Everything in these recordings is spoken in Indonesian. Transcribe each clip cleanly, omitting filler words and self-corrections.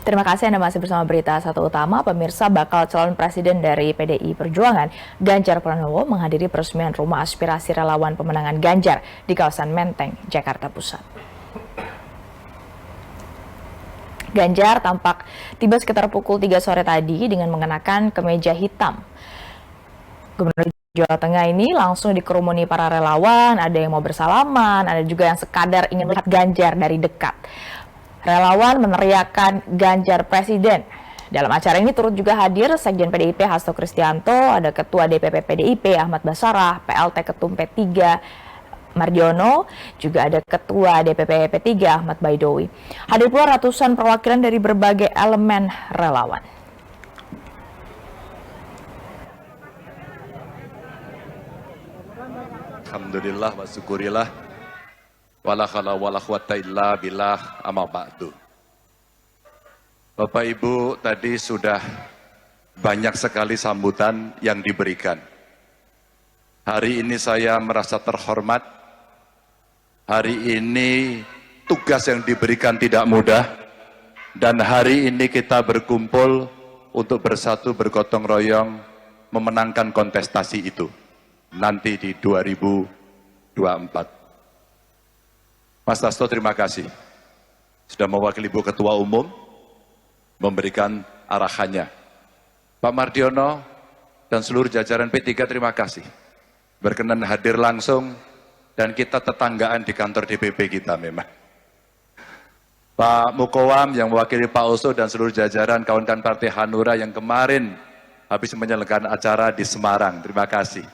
Terima kasih Anda masih bersama Berita Satu Utama. Pemirsa, bakal calon presiden dari PDI Perjuangan, Ganjar Pranowo, menghadiri peresmian rumah aspirasi relawan pemenangan Ganjar di kawasan Menteng, Jakarta Pusat. Ganjar tampak tiba sekitar pukul 3 sore tadi dengan mengenakan kemeja hitam. Gubernur Jawa Tengah ini langsung dikerumuni para relawan, ada yang mau bersalaman, ada juga yang sekadar ingin melihat Ganjar dari dekat. Relawan meneriakkan Ganjar Presiden. Dalam acara ini turut juga hadir Sekjen PDIP Hasto Kristianto, ada Ketua DPP PDIP Ahmad Basarah, PLT Ketum P3 Mardiono, juga ada Ketua DPP P3 Ahmad Baidowi. Hadir pula ratusan perwakilan dari berbagai elemen relawan. Alhamdulillah wa syukurillah. Wala khala wala quwata illa billah, amma ba'du. Bapak Ibu, tadi sudah banyak sekali sambutan yang diberikan. Hari ini saya merasa terhormat. Hari ini tugas yang diberikan tidak mudah. Dan hari ini kita berkumpul untuk bersatu bergotong royong memenangkan kontestasi itu. Nanti di 2024. Mas Hasto, terima kasih sudah mewakili Ibu Ketua Umum memberikan arahannya. Pak Mardiono dan seluruh jajaran P3 terima kasih berkenan hadir langsung, dan kita tetanggaan di kantor DPP kita memang. Pak Mukowam yang mewakili Pak Oso dan seluruh jajaran kawan-kawan Partai Hanura yang kemarin habis menyelenggarakan acara di Semarang, terima kasih.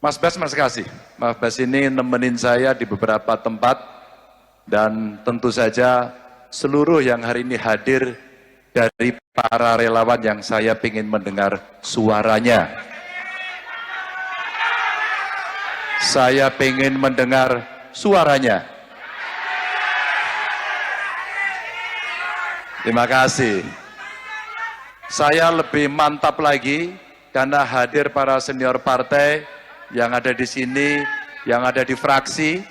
Mas Bas, terima kasih. Mas Bas ini nemenin saya di beberapa tempat, dan tentu saja seluruh yang hari ini hadir dari para relawan yang saya ingin mendengar suaranya. Saya ingin mendengar suaranya. Terima kasih. Saya lebih mantap lagi karena hadir para senior partai yang ada di sini, yang ada di fraksi,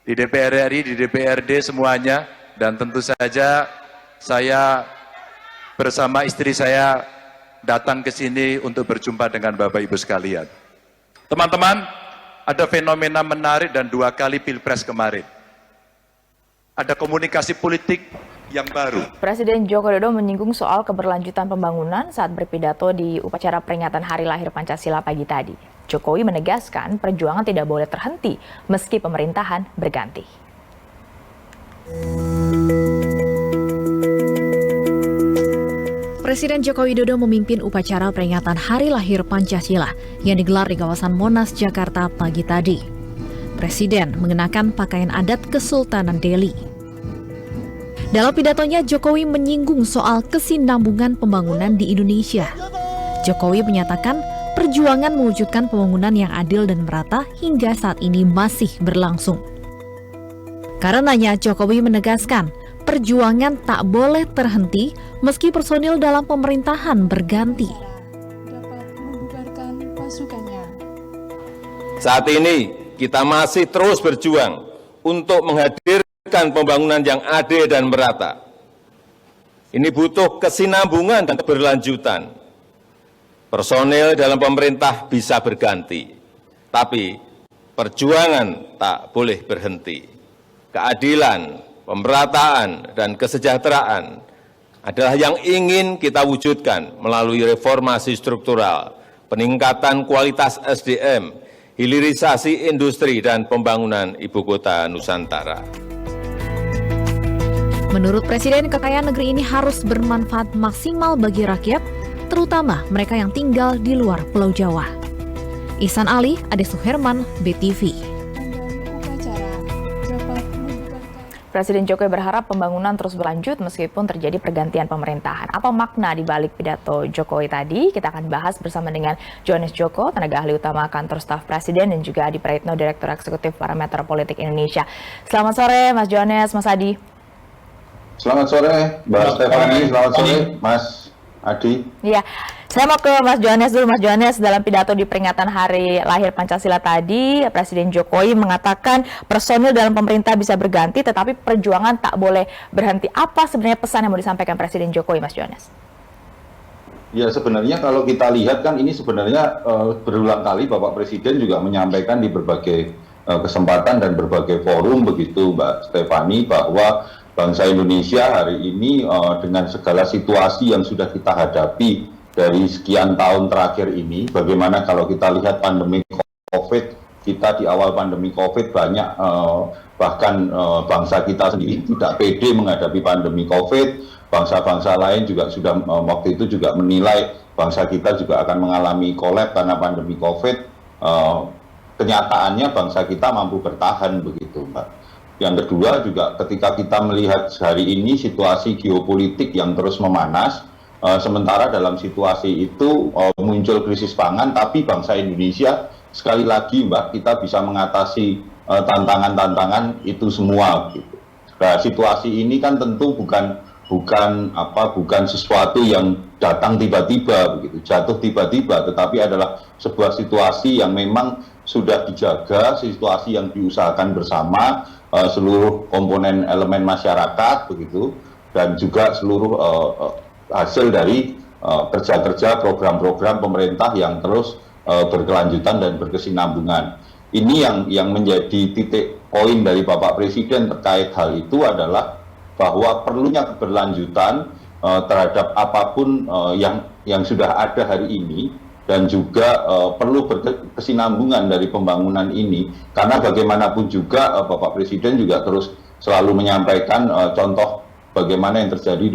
di DPR RI, di DPRD semuanya, dan tentu saja saya bersama istri saya datang ke sini untuk berjumpa dengan Bapak Ibu sekalian. Teman-teman, ada fenomena menarik dan 2 kali Pilpres kemarin. Ada komunikasi politik yang baru. Presiden Joko Widodo menyinggung soal keberlanjutan pembangunan saat berpidato di upacara peringatan Hari Lahir Pancasila pagi tadi. Jokowi menegaskan perjuangan tidak boleh terhenti meski pemerintahan berganti. Presiden Joko Widodo memimpin upacara peringatan Hari Lahir Pancasila yang digelar di kawasan Monas, Jakarta pagi tadi. Presiden mengenakan pakaian adat Kesultanan Delhi. Dalam pidatonya, Jokowi menyinggung soal kesinambungan pembangunan di Indonesia. Jokowi menyatakan perjuangan mewujudkan pembangunan yang adil dan merata hingga saat ini masih berlangsung. Karenanya, Jokowi menegaskan perjuangan tak boleh terhenti meski personil dalam pemerintahan berganti. Dapat membubarkan pasukannya. Saat ini kita masih terus berjuang untuk menghadirkan pembangunan yang adil dan merata. Ini butuh kesinambungan dan keberlanjutan. Personil dalam pemerintah bisa berganti, tapi perjuangan tak boleh berhenti. Keadilan, pemerataan, dan kesejahteraan adalah yang ingin kita wujudkan melalui reformasi struktural, peningkatan kualitas SDM, hilirisasi industri, dan pembangunan ibu kota Nusantara. Menurut Presiden, kekayaan negeri ini harus bermanfaat maksimal bagi rakyat, terutama mereka yang tinggal di luar Pulau Jawa. Ihsan Ali, Ade Suherman, BTV. Presiden Jokowi berharap pembangunan terus berlanjut meskipun terjadi pergantian pemerintahan. Apa makna di balik pidato Jokowi tadi? Kita akan bahas bersama dengan Johannes Joko, tenaga ahli utama kantor staf Presiden, dan juga Adi Praitno, Direktur Eksekutif Parameter Politik Indonesia. Selamat sore, Mas Johannes, Mas Adi. Selamat sore, Mbak Stefani. Selamat sore, Mas Adi. Iya, Saya mau ke Mas Johannes dulu. Mas Johannes, dalam pidato di peringatan Hari Lahir Pancasila tadi, Presiden Jokowi mengatakan personil dalam pemerintah bisa berganti, tetapi perjuangan tak boleh berhenti. Apa sebenarnya pesan yang mau disampaikan Presiden Jokowi, Mas Johannes? Ya, sebenarnya kalau kita lihat kan ini sebenarnya berulang kali Bapak Presiden juga menyampaikan di berbagai kesempatan dan berbagai forum begitu Mbak Stefani, bahwa bangsa Indonesia hari ini dengan segala situasi yang sudah kita hadapi dari sekian tahun terakhir ini, bagaimana kalau kita lihat pandemi COVID, kita di awal pandemi COVID banyak bahkan bangsa kita sendiri tidak pede menghadapi pandemi COVID, bangsa-bangsa lain juga sudah waktu itu juga menilai bangsa kita juga akan mengalami collapse karena pandemi COVID. Kenyataannya bangsa kita mampu bertahan begitu, Mbak. Yang kedua juga ketika kita melihat hari ini situasi geopolitik yang terus memanas, sementara dalam situasi itu muncul krisis pangan, tapi bangsa Indonesia sekali lagi Mbak, kita bisa mengatasi tantangan-tantangan itu semua gitu. Nah, situasi ini kan tentu bukan sesuatu yang datang tiba-tiba begitu, jatuh tiba-tiba, tetapi adalah sebuah situasi yang memang sudah dijaga, situasi yang diusahakan bersama seluruh komponen elemen masyarakat begitu, dan juga seluruh hasil dari kerja-kerja program-program pemerintah yang terus berkelanjutan dan berkesinambungan. Ini yang menjadi titik poin dari Bapak Presiden terkait hal itu adalah bahwa perlunya keberlanjutan terhadap apapun yang sudah ada hari ini, dan juga perlu berkesinambungan dari pembangunan ini, karena bagaimanapun juga Bapak Presiden juga terus selalu menyampaikan contoh bagaimana yang terjadi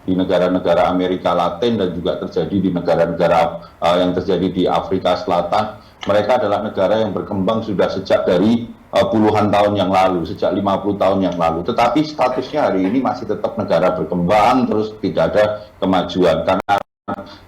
di negara-negara Amerika Latin dan juga terjadi di negara-negara yang terjadi di Afrika Selatan. Mereka adalah negara yang berkembang sudah sejak dari puluhan tahun yang lalu, sejak 50 tahun yang lalu. Tetapi statusnya hari ini masih tetap negara berkembang, terus tidak ada kemajuan.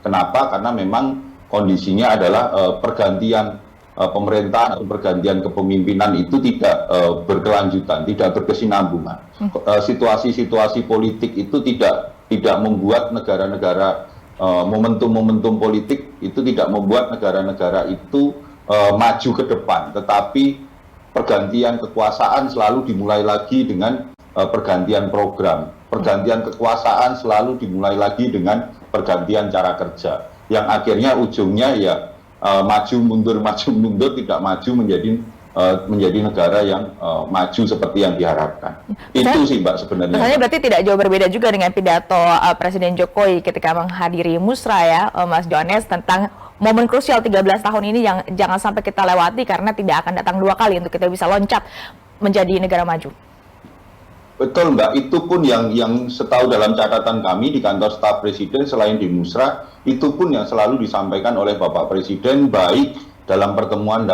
Kenapa? Karena memang kondisinya adalah pergantian pemerintahan atau pergantian kepemimpinan itu tidak berkelanjutan, tidak berkesinambungan. Situasi-situasi politik itu tidak membuat negara-negara, momentum-momentum politik itu tidak membuat negara-negara itu maju ke depan, tetapi pergantian kekuasaan selalu dimulai lagi dengan pergantian program, pergantian kekuasaan selalu dimulai lagi dengan pergantian cara kerja, yang akhirnya ujungnya ya maju mundur tidak maju menjadi negara yang maju seperti yang diharapkan. Itu sih Mbak sebenarnya. Misalnya berarti tidak jauh berbeda juga dengan pidato Presiden Jokowi ketika menghadiri Musra ya, Mas Johannes, tentang momen krusial 13 tahun ini yang jangan sampai kita lewati karena tidak akan datang dua kali untuk kita bisa loncat menjadi negara maju. Betul Mbak, itu pun yang setahu dalam catatan kami di kantor staf Presiden selain di Musra, itu pun yang selalu disampaikan oleh Bapak Presiden, baik dalam pertemuan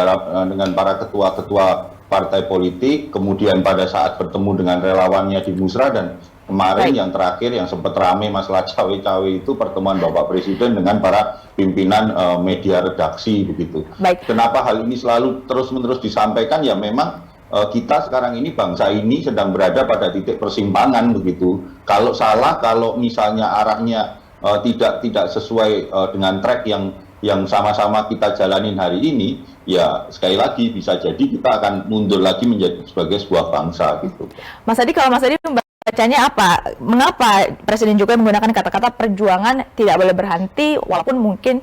dengan para ketua-ketua partai politik, kemudian pada saat bertemu dengan relawannya di Musra, dan kemarin yang terakhir yang sempat ramai masalah cawe-cawe itu pertemuan Bapak Presiden dengan para pimpinan media redaksi begitu. Kenapa hal ini selalu terus-menerus disampaikan? Ya memang kita sekarang ini, bangsa ini sedang berada pada titik persimpangan begitu. Kalau salah, kalau misalnya arahnya tidak sesuai dengan track yang sama-sama kita jalanin hari ini, ya sekali lagi bisa jadi kita akan mundur lagi menjadi sebagai sebuah bangsa gitu. Mas Adi, kalau Mas Adi membacanya apa? Mengapa Presiden Jokowi menggunakan kata-kata perjuangan tidak boleh berhenti walaupun mungkin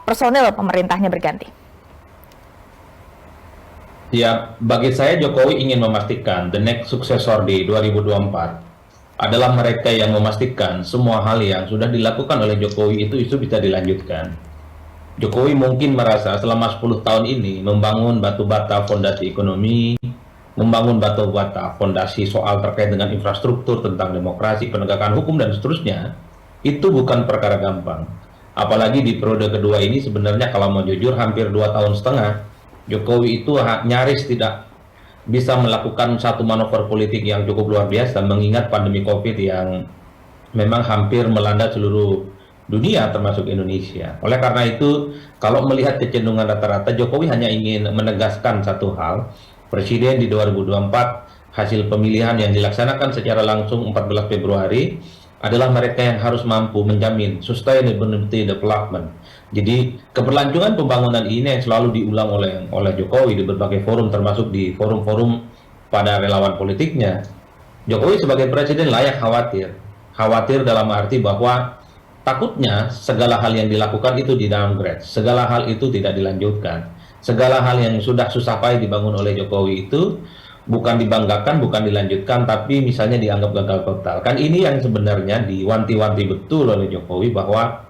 personel pemerintahnya berganti? Ya, bagi saya Jokowi ingin memastikan the next successor di 2024 adalah mereka yang memastikan semua hal yang sudah dilakukan oleh Jokowi itu bisa dilanjutkan. Jokowi mungkin merasa selama 10 tahun ini membangun batu bata fondasi ekonomi, membangun batu bata fondasi soal terkait dengan infrastruktur, tentang demokrasi, penegakan hukum, dan seterusnya, itu bukan perkara gampang. Apalagi di periode kedua ini sebenarnya kalau mau jujur hampir 2 tahun setengah, Jokowi itu nyaris tidak bisa melakukan satu manuver politik yang cukup luar biasa mengingat pandemi COVID yang memang hampir melanda seluruh dunia termasuk Indonesia. Oleh karena itu, kalau melihat kecenderungan rata-rata, Jokowi hanya ingin menegaskan satu hal, Presiden di 2024 hasil pemilihan yang dilaksanakan secara langsung 14 Februari adalah mereka yang harus mampu menjamin sustainability development. Jadi keberlangsungan pembangunan ini yang selalu diulang oleh Jokowi di berbagai forum, termasuk di forum-forum pada relawan politiknya. Jokowi sebagai presiden layak khawatir. Khawatir dalam arti bahwa takutnya segala hal yang dilakukan itu di downgrade, segala hal itu tidak dilanjutkan, segala hal yang sudah susah payah dibangun oleh Jokowi itu bukan dibanggakan, bukan dilanjutkan, tapi misalnya dianggap gagal total. Kan ini yang sebenarnya diwanti-wanti betul oleh Jokowi bahwa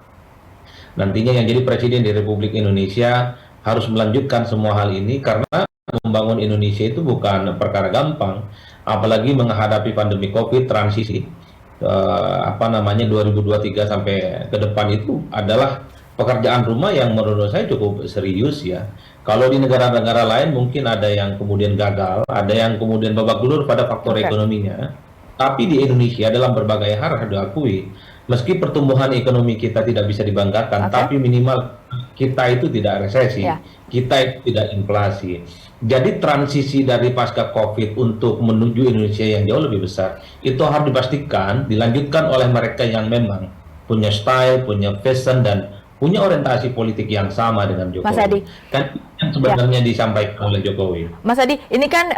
nantinya yang jadi presiden di Republik Indonesia harus melanjutkan semua hal ini, karena membangun Indonesia itu bukan perkara gampang, apalagi menghadapi pandemi COVID, transisi 2023 sampai ke depan itu adalah pekerjaan rumah yang menurut saya cukup serius ya. Kalau di negara-negara lain mungkin ada yang kemudian gagal, ada yang kemudian babak belur pada faktor ekonominya. Tapi di Indonesia dalam berbagai hal harus diakui, meski pertumbuhan ekonomi kita tidak bisa dibanggakan, tapi minimal kita itu tidak resesi, kita itu tidak inflasi. Jadi transisi dari pasca COVID untuk menuju Indonesia yang jauh lebih besar, itu harus dipastikan dilanjutkan oleh mereka yang memang punya style, punya fashion, dan punya orientasi politik yang sama dengan Jokowi. Mas Adi, kan yang sebenarnya disampaikan oleh Jokowi. Mas Adi, ini kan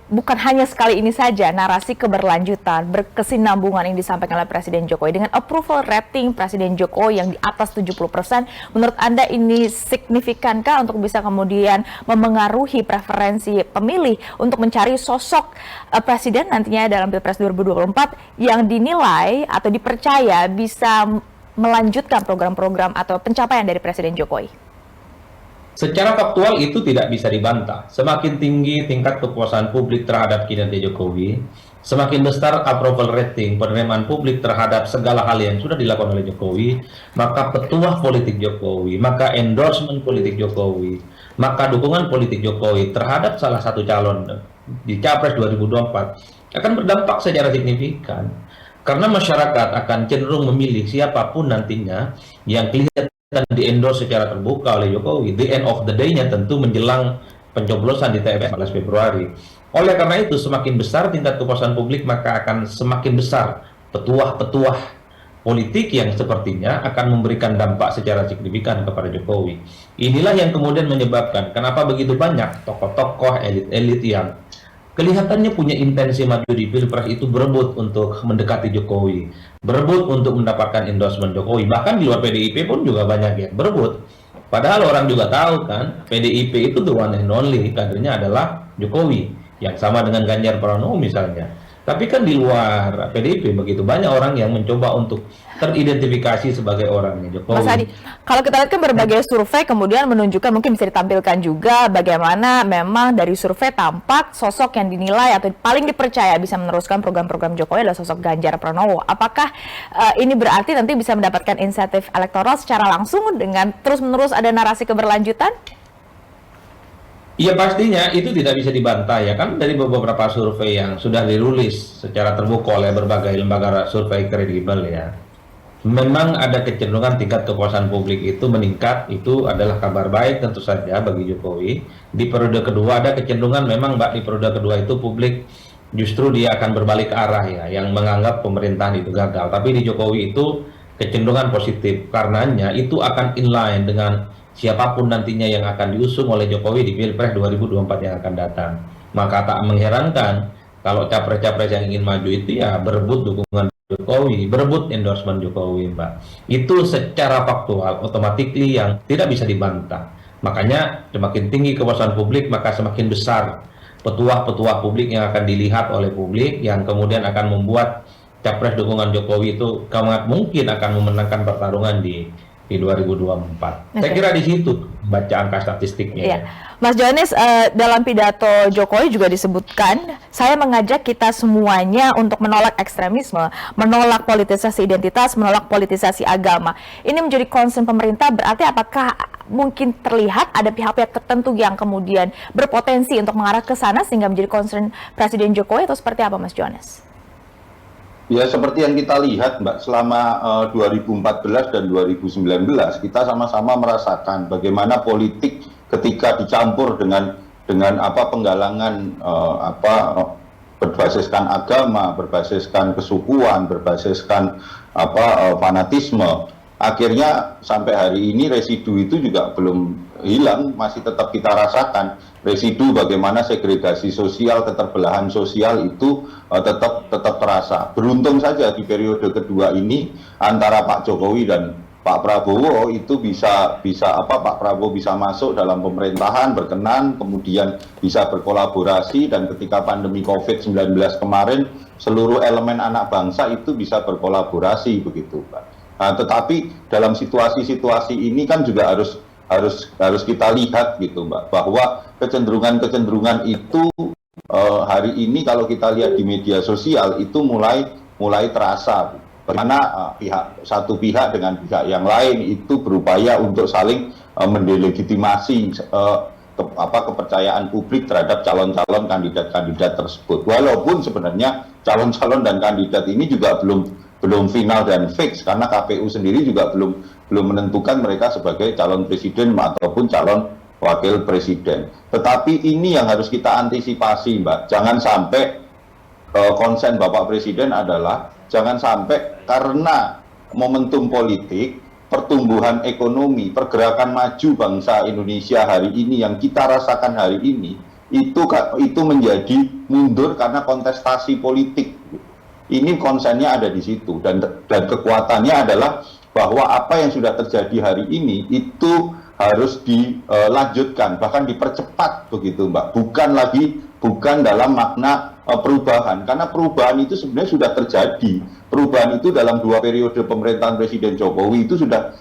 bukan hanya sekali ini saja narasi keberlanjutan, berkesinambungan yang disampaikan oleh Presiden Jokowi. Dengan approval rating Presiden Jokowi yang di atas 70%, menurut Anda ini signifikankah untuk bisa kemudian memengaruhi preferensi pemilih untuk mencari sosok Presiden nantinya dalam Pilpres 2024 yang dinilai atau dipercaya bisa melanjutkan program-program atau pencapaian dari Presiden Jokowi? Secara faktual itu tidak bisa dibantah. Semakin tinggi tingkat kepuasan publik terhadap kinerja Jokowi, semakin besar approval rating, penerimaan publik terhadap segala hal yang sudah dilakukan oleh Jokowi, maka petuah politik Jokowi, maka endorsement politik Jokowi, maka dukungan politik Jokowi terhadap salah satu calon di Capres 2024 akan berdampak secara signifikan. Karena masyarakat akan cenderung memilih siapapun nantinya yang kelihatan di-endorse secara terbuka oleh Jokowi. The end of the day-nya tentu menjelang pencoblosan di TPS 14 Februari. Oleh karena itu, semakin besar tingkat kepuasan publik, maka akan semakin besar petuah-petuah politik yang sepertinya akan memberikan dampak secara signifikan kepada Jokowi. Inilah yang kemudian menyebabkan kenapa begitu banyak tokoh-tokoh elit-elit yang kelihatannya punya intensi maju di Pilpres itu berebut untuk mendekati Jokowi, berebut untuk mendapatkan endorsement Jokowi. Bahkan di luar PDIP pun juga banyak yang berebut. Padahal orang juga tahu kan, PDIP itu the one and only, kadernya adalah Jokowi, yang sama dengan Ganjar Pranowo misalnya. Tapi kan di luar PDIP begitu banyak orang yang mencoba untuk teridentifikasi sebagai orangnya Jokowi. Mas Adi, kalau kita lihat kan berbagai survei kemudian menunjukkan, mungkin bisa ditampilkan juga bagaimana memang dari survei tampak sosok yang dinilai atau paling dipercaya bisa meneruskan program-program Jokowi adalah sosok Ganjar Pranowo. Apakah ini berarti nanti bisa mendapatkan insentif elektoral secara langsung dengan terus-menerus ada narasi keberlanjutan? Iya, pastinya itu tidak bisa dibantah ya kan, dari beberapa survei yang sudah dirilis secara terbuka oleh berbagai lembaga survei kredibel ya. Memang ada kecenderungan tingkat kepuasan publik itu meningkat, itu adalah kabar baik tentu saja bagi Jokowi. Di periode kedua ada kecenderungan memang Mbak, di periode kedua itu publik justru dia akan berbalik arah ya, yang menganggap pemerintahan itu gagal. Tapi di Jokowi itu kecenderungan positif, karenanya itu akan inline dengan siapapun nantinya yang akan diusung oleh Jokowi di Pilpres 2024 yang akan datang. Maka tak mengherankan kalau capres-capres yang ingin maju itu ya berebut dukungan Jokowi, berebut endorsement Jokowi, Mbak. Itu secara faktual, otomatis yang tidak bisa dibantah. Makanya semakin tinggi kepuasan publik, maka semakin besar petuah-petuah publik yang akan dilihat oleh publik, yang kemudian akan membuat capres dukungan Jokowi itu sangat mungkin akan memenangkan pertarungan di 2024. Saya kira di situ baca angka statistiknya. Iya. Mas Johannes, dalam pidato Jokowi juga disebutkan, saya mengajak kita semuanya untuk menolak ekstremisme, menolak politisasi identitas, menolak politisasi agama. Ini menjadi concern pemerintah, berarti apakah mungkin terlihat ada pihak-pihak tertentu yang kemudian berpotensi untuk mengarah ke sana sehingga menjadi concern Presiden Jokowi, atau seperti apa Mas Johannes? Ya, seperti yang kita lihat, Mbak, selama 2014 dan 2019 kita sama-sama merasakan bagaimana politik ketika dicampur dengan penggalangan berbasiskan agama, berbasiskan kesukuan, berbasiskan fanatisme. Akhirnya sampai hari ini residu itu juga belum hilang, masih tetap kita rasakan. Residu bagaimana segregasi sosial, keterbelahan sosial itu tetap terasa. Beruntung saja di periode kedua ini antara Pak Jokowi dan Pak Prabowo itu Pak Prabowo bisa masuk dalam pemerintahan, berkenan, kemudian bisa berkolaborasi, dan ketika pandemi COVID-19 kemarin seluruh elemen anak bangsa itu bisa berkolaborasi begitu, Pak. Nah, tetapi dalam situasi-situasi ini kan juga harus kita lihat gitu, Mbak, bahwa kecenderungan itu hari ini kalau kita lihat di media sosial itu mulai terasa. Bagaimana satu pihak dengan pihak yang lain itu berupaya untuk saling mendelegitimasi kepercayaan publik terhadap calon-calon kandidat-kandidat tersebut. Walaupun sebenarnya calon-calon dan kandidat ini juga belum final dan fix, karena KPU sendiri juga belum menentukan mereka sebagai calon presiden ataupun calon wakil presiden. Tetapi ini yang harus kita antisipasi, Mbak. Jangan sampai konsen Bapak Presiden adalah jangan sampai karena momentum politik, pertumbuhan ekonomi, pergerakan maju bangsa Indonesia hari ini yang kita rasakan hari ini itu menjadi mundur karena kontestasi politik. Ini konsennya ada di situ, dan kekuatannya adalah bahwa apa yang sudah terjadi hari ini itu harus dilanjutkan, bahkan dipercepat begitu, Mbak. Bukan dalam makna perubahan, karena perubahan itu sebenarnya sudah terjadi. Perubahan itu dalam 2 periode pemerintahan Presiden Jokowi itu sudah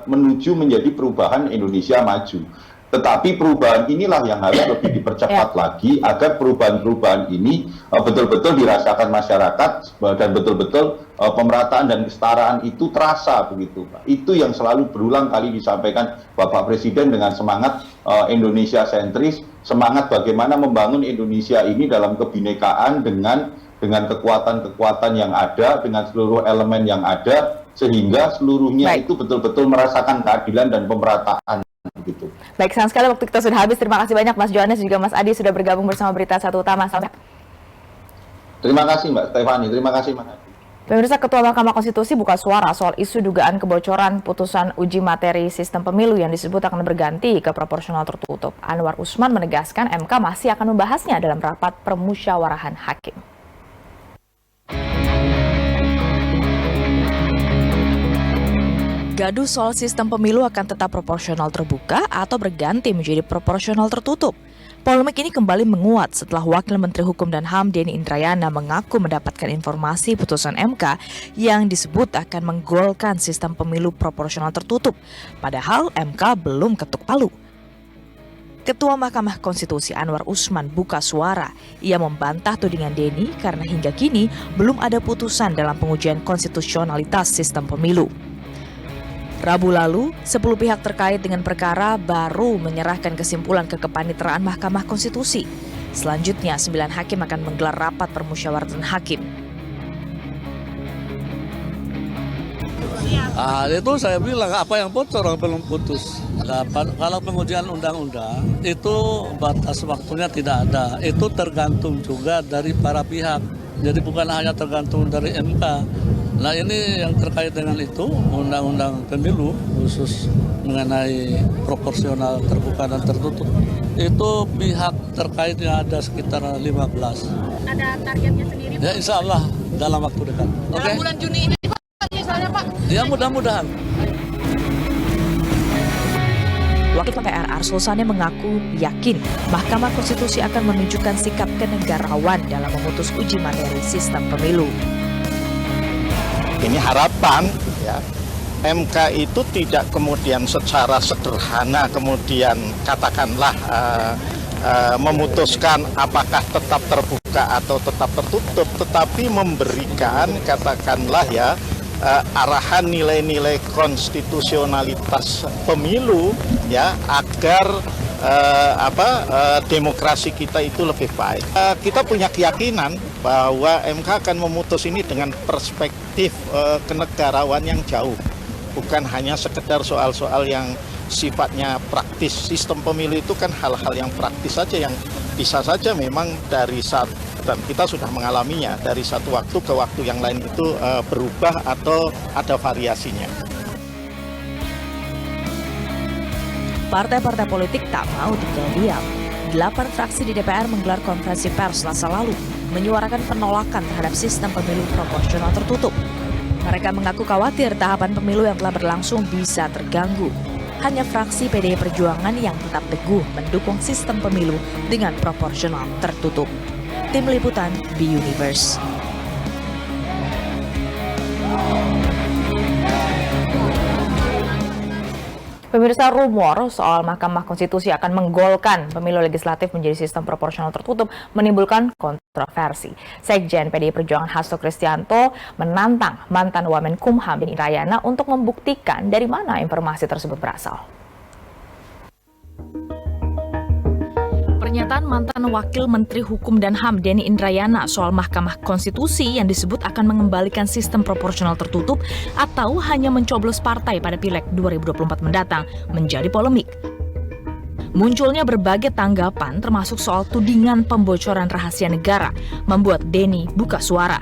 menuju menjadi perubahan Indonesia maju. Tetapi perubahan inilah yang harus lebih dipercepat lagi agar perubahan-perubahan ini betul-betul dirasakan masyarakat dan betul-betul pemerataan dan kesetaraan itu terasa begitu, Pak. Itu yang selalu berulang kali disampaikan Bapak Presiden dengan semangat Indonesia sentris, semangat bagaimana membangun Indonesia ini dalam kebinekaan dengan kekuatan-kekuatan yang ada, dengan seluruh elemen yang ada, sehingga seluruhnya itu betul-betul merasakan keadilan dan pemerataan. Begitu. Baik, sayang sekali waktu kita sudah habis. Terima kasih banyak Mas Johannes dan juga Mas Adi sudah bergabung bersama Berita Satu Utama. Terima kasih Mbak Stefani, terima kasih Mas Adi. Pemirsa, Ketua Mahkamah Konstitusi buka suara soal isu dugaan kebocoran putusan uji materi sistem pemilu yang disebut akan berganti ke proporsional tertutup. Anwar Usman menegaskan MK masih akan membahasnya dalam rapat permusyawarahan hakim. Gaduh soal sistem pemilu akan tetap proporsional terbuka atau berganti menjadi proporsional tertutup. Polemik ini kembali menguat setelah Wakil Menteri Hukum dan HAM Denny Indrayana mengaku mendapatkan informasi putusan MK yang disebut akan menggolkan sistem pemilu proporsional tertutup. Padahal MK belum ketuk palu. Ketua Mahkamah Konstitusi Anwar Usman buka suara. Ia membantah tudingan Denny karena hingga kini belum ada putusan dalam pengujian konstitusionalitas sistem pemilu. Rabu lalu, 10 pihak terkait dengan perkara baru menyerahkan kesimpulan ke Kepaniteraan Mahkamah Konstitusi. Selanjutnya, 9 hakim akan menggelar rapat permusyawaratan hakim. Itu saya bilang apa yang bocor orang belum putus. Kalau pengujian undang-undang itu batas waktunya tidak ada. Itu tergantung juga dari para pihak. Jadi bukan hanya tergantung dari MK. Nah ini yang terkait dengan itu, undang-undang pemilu khusus mengenai proporsional terbuka dan tertutup, itu pihak terkaitnya ada sekitar 15. Ada targetnya sendiri? Ya insya Allah dalam waktu dekat. Dalam bulan Juni ini Pak, misalnya Pak? Ya mudah-mudahan. Wakil PPR Arsul Sani mengaku yakin Mahkamah Konstitusi akan menunjukkan sikap kenegarawan dalam memutus uji materi sistem pemilu. Ini harapan ya, MK itu tidak kemudian secara sederhana kemudian katakanlah memutuskan apakah tetap terbuka atau tetap tertutup, tetapi memberikan katakanlah ya arahan nilai-nilai konstitusionalitas pemilu ya agar demokrasi kita itu lebih baik. Kita punya keyakinan bahwa MK akan memutus ini dengan perspektif kenegarawan yang jauh, bukan hanya sekedar soal-soal yang sifatnya praktis. Sistem pemilu itu kan hal-hal yang praktis saja yang bisa saja memang dari dan kita sudah mengalaminya dari satu waktu ke waktu yang lain itu berubah atau ada variasinya. Partai-partai politik tak mau tinggal diam. 8 fraksi di DPR menggelar konferensi pers Selasa lalu, menyuarakan penolakan terhadap sistem pemilu proporsional tertutup. Mereka mengaku khawatir tahapan pemilu yang telah berlangsung bisa terganggu. Hanya fraksi PDI Perjuangan yang tetap teguh mendukung sistem pemilu dengan proporsional tertutup. Tim Liputan B-Universe. Pemirsa, rumor soal Mahkamah Konstitusi akan menggolkan pemilu legislatif menjadi sistem proporsional tertutup menimbulkan kontroversi. Sekjen PDI Perjuangan Hasto Kristianto menantang mantan Wamenkumham Denny Indrayana untuk membuktikan dari mana informasi tersebut berasal. Pernyataan mantan Wakil Menteri Hukum dan HAM Denny Indrayana soal Mahkamah Konstitusi yang disebut akan mengembalikan sistem proporsional tertutup atau hanya mencoblos partai pada Pileg 2024 mendatang menjadi polemik. Munculnya berbagai tanggapan termasuk soal tudingan pembocoran rahasia negara membuat Denny buka suara.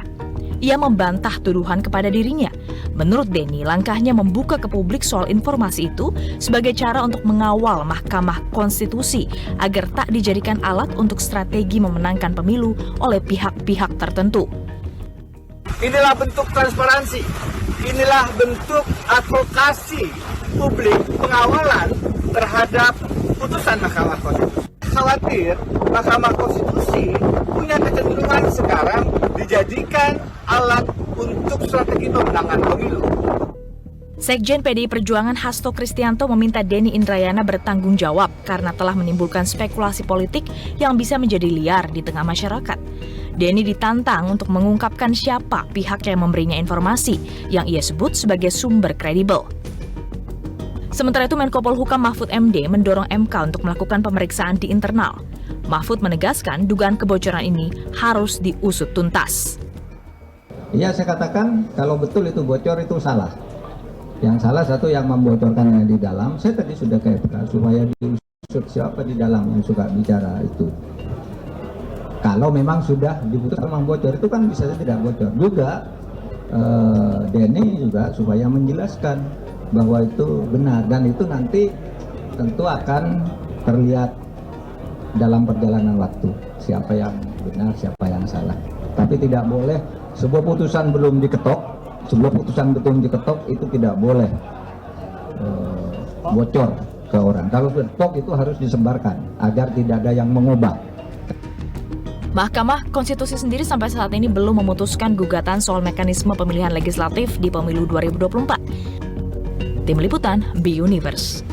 Ia membantah tuduhan kepada dirinya. Menurut Denny, langkahnya membuka ke publik soal informasi itu sebagai cara untuk mengawal Mahkamah Konstitusi agar tak dijadikan alat untuk strategi memenangkan pemilu oleh pihak-pihak tertentu. Inilah bentuk transparansi, inilah bentuk advokasi publik pengawalan terhadap putusan Mahkamah Konstitusi. Khawatir Mahkamah Konstitusi punya kecenderungan sekarang dijadikan alat untuk strategi pemenangan pemilu. Sekjen PDI Perjuangan Hasto Kristianto meminta Denny Indrayana bertanggung jawab karena telah menimbulkan spekulasi politik yang bisa menjadi liar di tengah masyarakat. Denny ditantang untuk mengungkapkan siapa pihak yang memberinya informasi yang ia sebut sebagai sumber kredibel. Sementara itu, Menko Polhukam Mahfud MD mendorong MK untuk melakukan pemeriksaan di internal. Mahfud menegaskan dugaan kebocoran ini harus diusut tuntas. Iya, saya katakan kalau betul itu bocor itu salah. Yang salah satu yang membocorkannya di dalam, saya tadi sudah ke MK supaya diusut siapa di dalam yang suka bicara itu. Kalau memang sudah diputuskan memang bocor, itu kan bisa tidak bocor. Juga Denny juga supaya menjelaskan bahwa itu benar dan itu nanti tentu akan terlihat dalam perjalanan waktu siapa yang benar, siapa yang salah. Tapi tidak boleh sebuah putusan belum diketok, itu tidak boleh bocor ke orang. Kalau diketok itu harus disebarkan agar tidak ada yang mengubah. Mahkamah Konstitusi sendiri sampai saat ini belum memutuskan gugatan soal mekanisme pemilihan legislatif di pemilu 2024. Tim Liputan B-Universe.